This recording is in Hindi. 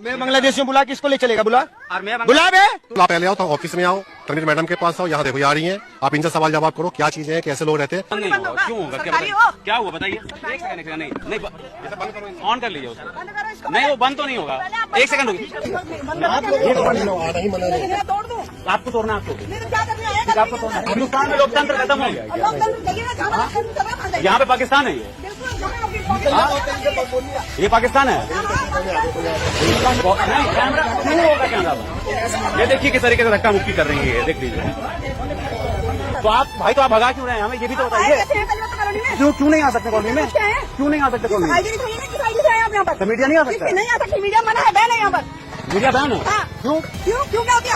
मैं बांग्लादेशियों बुला किसको ले चलेगा बुला और मैं बुला बे आप पहले आओ तो ऑफिस में आओ, तनवीर मैडम के पास आओ, यहाँ देखो ये आ रही हैं, आप इनसे सवाल जवाब करो, क्या चीजें हैं, कैसे लोग रहते हैं। नहीं होगा, क्यों होगा, क्या हुआ बताइए। एक सेकंड नहीं ऑन कर लीजिए उसको। नहीं वो बंद तो नहीं होगा, एक सेकंड आपको तोड़ना आपको तोड़ना। हिंदुस्तान में लोकतंत्र खत्म हो गया, यहाँ पे पाकिस्तान है ये पाकिस्तान है। नहीं कैमरा क्यों होगा कैमरा, ये देखिए किस तरीके से धक्का मुक्की कर रही है, देख लीजिए। तो आप भाई तो आप भगा क्यों रहे हैं, हमें ये भी तो बताइए। क्यों नहीं आ सकते कॉलोनी में, क्यों नहीं आ सकते कॉलोनी में? तो मीडिया नहीं आ सकता, नहीं आ सकती, मीडिया मना है, बैन है यहाँ पर, मीडिया बैन है। क्यों क्या होती है?